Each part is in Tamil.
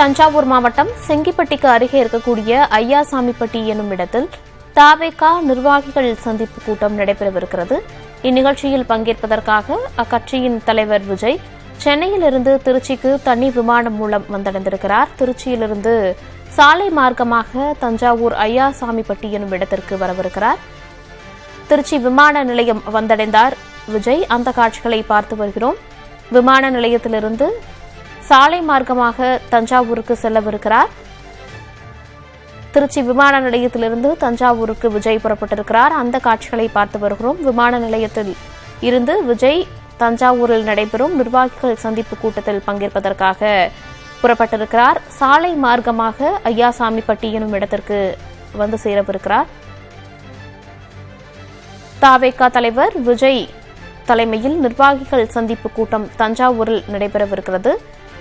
தஞ்சாவூர் மாவட்டம் செங்கிப்பட்டிக்கு அருகே இருக்கக்கூடிய ஐயாசாமிப்பட்டி என்னும் இடத்தில் தவேக நிர்வாகிகள் சந்திப்பு கூட்டம் நடைபெறவிருக்கிறது. இந்நிகழ்ச்சியில் பங்கேற்பதற்காக அக்கட்சியின் தலைவர் விஜய் சென்னையிலிருந்து திருச்சிக்கு தனி விமானம் மூலம் வந்தடைந்திருக்கிறார். திருச்சியிலிருந்து சாலை மார்க்கமாக தஞ்சாவூர் ஐயாசாமிப்பட்டி என்னும் இடத்திற்கு வரவிருக்கிறார். திருச்சி விமான நிலையம் வந்தடைந்தார் விஜய். அந்த காட்சிகளை பார்த்து வருகிறோம். விமான நிலையத்திலிருந்து சாலை மார்க்கமாக தஞ்சாவூருக்கு செல்லவிருக்கிறார். திருச்சி விமான நிலையத்திலிருந்து தஞ்சாவூருக்கு விஜய் புறப்பட்டிருக்கிறார். அந்த காட்சிகளை பார்த்து வருகிறோம். விமான நிலையத்தில் இருந்து விஜய் தஞ்சாவூரில் நடைபெறும் நிர்வாகிகள் சந்திப்பு கூட்டத்தில் பங்கேற்பதற்காக புறப்பட்டிருக்கிறார். சாலை மார்க்கமாக ஐயாசாமிப்பட்டி எனும் இடத்திற்கு வந்து சேரவிருக்கிறார். தவேக தலைவர் விஜய் தலைமையில் நிர்வாகிகள் சந்திப்பு கூட்டம் தஞ்சாவூரில் நடைபெறவிருக்கிறது.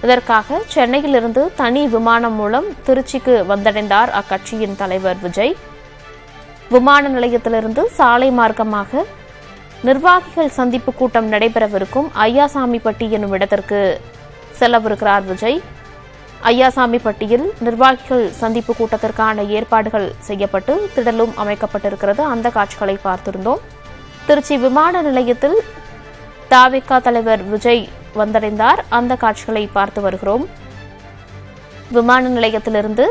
இதற்காக சென்னையிலிருந்து தனி விமானம் மூலம் திருச்சிக்கு வந்தடைந்தார் அக்கட்சியின் தலைவர் விஜய். விமான நிலையத்திலிருந்து சாலை மார்க்கமாக நிர்வாகிகள் சந்திப்பு கூட்டம் நடைபெறவிருக்கும் ஐயாசாமிப்பட்டி என்னும் இடத்திற்கு செல்லவிருக்கிறார் விஜய். ஐயாசாமிப்பட்டியில் நிர்வாகிகள் சந்திப்பு கூட்டத்திற்கான ஏற்பாடுகள் செய்யப்பட்டு திடலும் அமைக்கப்பட்டிருக்கிறது. அந்த காட்சிகளை பார்த்திருந்தோம். திருச்சி விமான நிலையத்தில் தவேக தலைவர் விஜய் வந்தடைந்தார். அந்த காட்சிகளை பார்த்து வருகிறோம். விமான நிலையத்திலிருந்து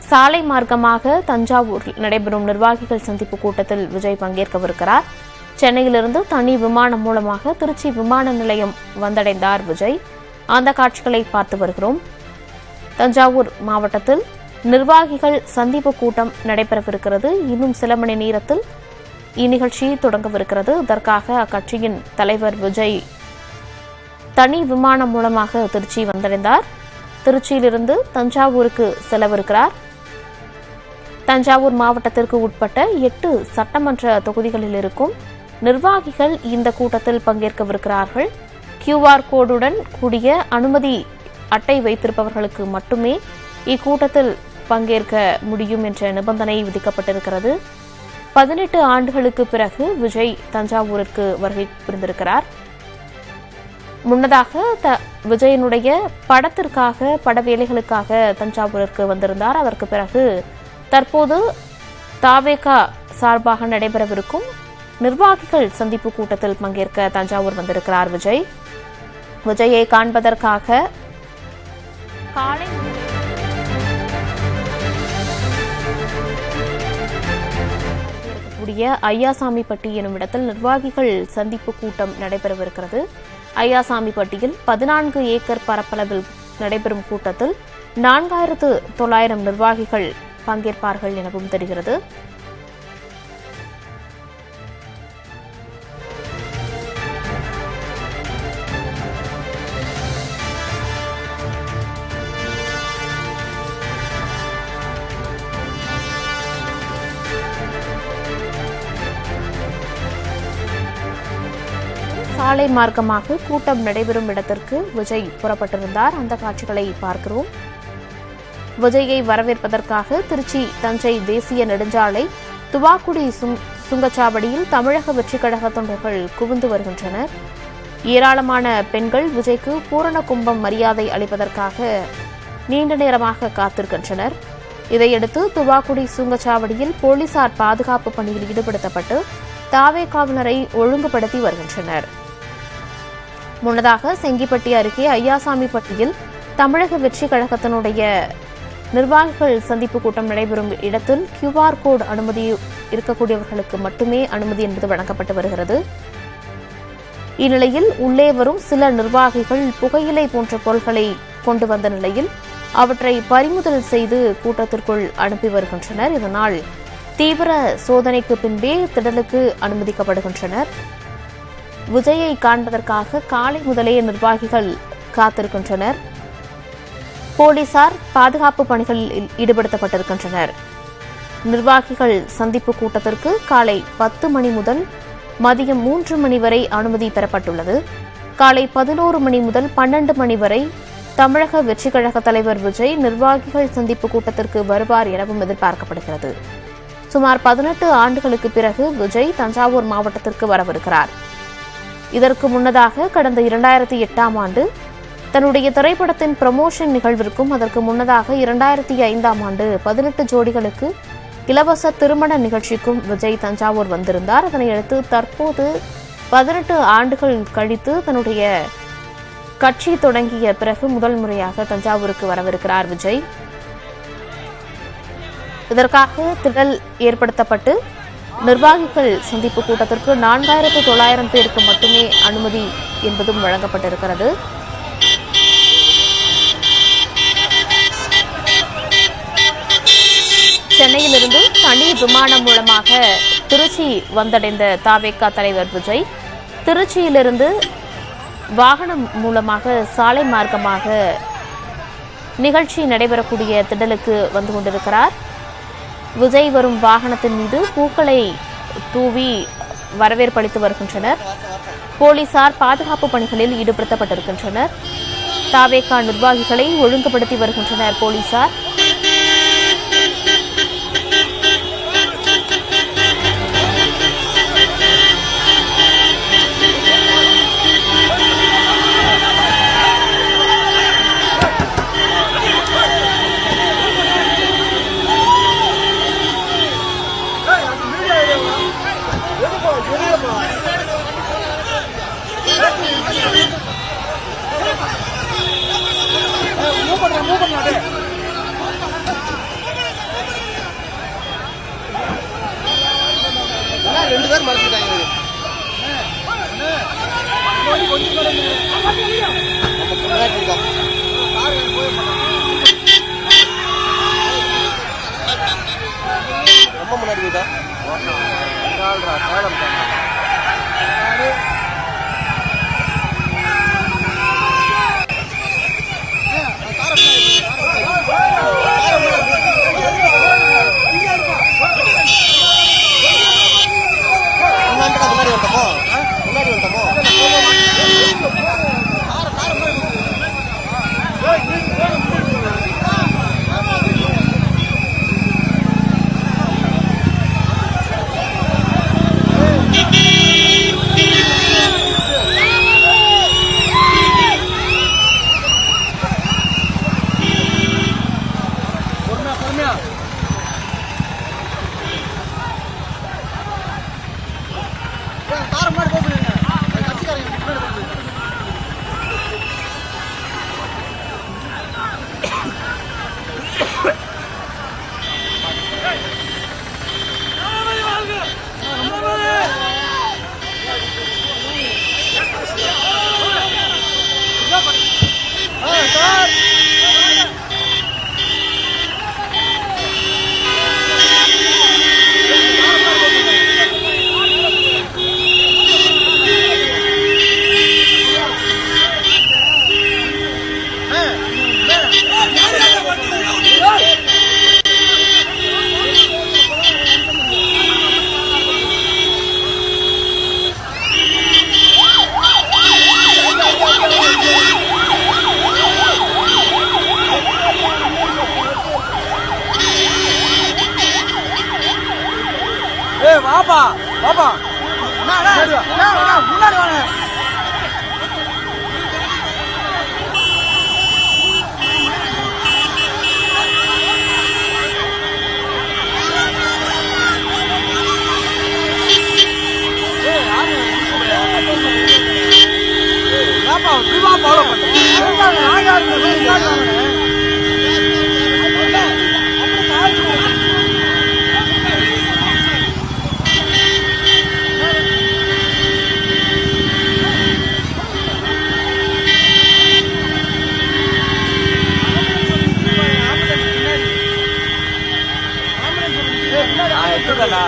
சாலை மார்க்கமாக தஞ்சாவூரில் நடைபெறும் நிர்வாகிகள் சந்திப்பு கூட்டத்தில் விஜய் பங்கேற்கவிருக்கிறார். சென்னையிலிருந்து தனி விமானம் மூலமாக திருச்சி விமான நிலையம் வந்தடைந்தார் விஜய். அந்த காட்சிகளை பார்த்து வருகிறோம். தஞ்சாவூர் மாவட்டத்தில் நிர்வாகிகள் சந்திப்பு கூட்டம் நடைபெறவிருக்கிறது. இன்னும் சில மணி நேரத்தில் இந்நிகழ்ச்சி தொடங்கவிருக்கிறது. இதற்காக அக்கட்சியின் தலைவர் விஜய் தனி விமானம் மூலமாக திருச்சி வந்தடைந்தார். திருச்சியிலிருந்து தஞ்சாவூருக்கு செல்லவிருக்கிறார். தஞ்சாவூர் மாவட்டத்திற்கு உட்பட்ட 8 சட்டமன்ற தொகுதிகளில் இருக்கும் நிர்வாகிகள் இந்த கூட்டத்தில் பங்கேற்கவிருக்கிறார்கள். QR கோடுடன் கூடிய அனுமதி அட்டை வைத்திருப்பவர்களுக்கு மட்டுமே இக்கூட்டத்தில் பங்கேற்க முடியும் என்ற நிபந்தனை விதிக்கப்பட்டிருக்கிறது. 18 ஆண்டுகளுக்கு பிறகு விஜய் தஞ்சாவூருக்கு வருகை புரிந்திருக்கிறார். முன்னதாக விஜயனுடைய படத்திற்காக பட வேலைகளுக்காக தஞ்சாவூருக்கு வந்திருந்தார். அதற்கு பிறகு தற்போது தவேக சார்பாக நடைபெறவிருக்கும் நிர்வாகிகள் சந்திப்பு கூட்டத்தில் பங்கேற்க தஞ்சாவூர் வந்திருக்கிறார் விஜய். விஜயை காண்பதற்காக காலை ஐயாசாமிப்பட்டி எனும் இடத்தில் நிர்வாகிகள் சந்திப்பு கூட்டம் நடைபெறவிருக்கிறது. ஐயாசாமிப்பட்டியில் 14 ஏக்கர் பரப்பளவில் நடைபெறும் கூட்டத்தில் 4900 நிர்வாகிகள் பங்கேற்பார்கள் எனவும் தெரிகிறது. சாலை மார்க்கமாக கூட்டம் நடைபெறும் இடத்திற்கு விஜய் புறப்பட்டிருந்தார். அந்த காட்சிகளை பார்க்கிறோம். விஜயை வரவேற்பதற்காக திருச்சி தஞ்சை தேசிய நெடுஞ்சாலை துவாக்குடி சுங்கச்சாவடியில் தமிழக வெற்றிக் கழக தொண்டர்கள் குவிந்து வருகின்றனர். ஏராளமான பெண்கள் விஜய்க்கு பூரண கும்பம் மரியாதை அளிப்பதற்காக நீண்ட நேரமாக காத்திருக்கின்றனர். இதையடுத்து துவாக்குடி சுங்கச்சாவடியில் போலீசார் பாதுகாப்பு பணியில் ஈடுபடுத்தப்பட்டு தவேகவினரை ஒழுங்குபடுத்தி வருகின்றனர். முன்னதாக செங்கிப்பட்டி அருகே ஐயாசாமிப்பட்டியில் தமிழக வெற்றிக் கழகத்தினுடைய நிர்வாகிகள் சந்திப்பு கூட்டம் நடைபெறும் இடத்தில் QR கோடு அனுமதி இருக்கக்கூடியவர்களுக்கு மட்டுமே அனுமதி என்பது வழங்கப்பட்டு வருகிறது. இந்நிலையில் உள்ளே வரும் சில நிர்வாகிகள் புகையிலை போன்ற பொருட்களை கொண்டு வந்த நிலையில் அவற்றை பறிமுதல் செய்து கூட்டத்திற்குள் அனுப்பி வருகின்றனர். இதனால் தீவிர சோதனைக்கு பின்பே திடலுக்கு அனுமதிக்கப்படுகின்றனர். விஜயை காண்பதற்காக காலை முதலே நிர்வாகிகள் காத்திருக்கின்றனர். போலீசார் பாதுகாப்பு பணிகளில் ஈடுபடுத்தப்பட்டிருக்கின்றனர். நிர்வாகிகள் சந்திப்பு கூட்டத்திற்கு காலை 10 மணி முதல் மதியம் 3 மணி வரை அனுமதி பெறப்பட்டுள்ளது. காலை 11 மணி முதல் 12 மணி வரை தமிழக வெற்றிக் கழக தலைவர் விஜய் நிர்வாகிகள் சந்திப்பு கூட்டத்திற்கு வருவார் எனவும் எதிர்பார்க்கப்படுகிறது. சுமார் 18 ஆண்டுகளுக்கு பிறகு விஜய் தஞ்சாவூர் மாவட்டத்திற்கு வரவிருக்கிறார். இதற்கு முன்னதாக கடந்த 2008ஆம் ஆண்டு தன்னுடைய திரைப்படத்தின் ப்ரமோஷன் நிகழ்விற்கும் அதற்கு முன்னதாக 2005ஆம் ஆண்டு 18 ஜோடிகளுக்கு இலவச திருமண நிகழ்ச்சிக்கும் விஜய் தஞ்சாவூர் வந்திருந்தார். அதனையடுத்து தற்போது 18 ஆண்டுகள் கழித்து தன்னுடைய கட்சி தொடங்கிய பிறகு முதல் முறையாக தஞ்சாவூருக்கு வரவிருக்கிறார் விஜய். இதற்காக திடல் ஏற்படுத்தப்பட்டு நிர்வாகிகள் சந்திப்பு கூட்டத்திற்கு 4900 பேருக்கு மட்டுமே அனுமதி என்பதும் வழங்கப்பட்டிருக்கிறது. சென்னையிலிருந்து தனி விமானம் மூலமாக திருச்சி வந்தடைந்த தவேக தலைவர் விஜய் திருச்சியிலிருந்து வாகனம் மூலமாக சாலை மார்க்கமாக நிகழ்ச்சி நடைபெறக்கூடிய திடலுக்கு வந்து கொண்டிருக்கிறார். விஜய் வரும் வாகனத்தின் மீது பூக்களை தூவி வரவேற்பளித்து வருகின்றனர். போலீசார் பாதுகாப்பு பணிகளில் ஈடுபடுத்தப்பட்டிருக்கின்றனர். தவேக நிர்வாகிகளை ஒழுங்குபடுத்தி வருகின்றனர் போலீசார். ரெண்டு பேர் மறைச்சிட்டாங்க. ரொம்ப முன்னாடி போயிட்டா வாப்பா வாப்பா முன்னாடி வாங்க. ஃபாலோ பண்ணுறேன். எடுத்துக்கா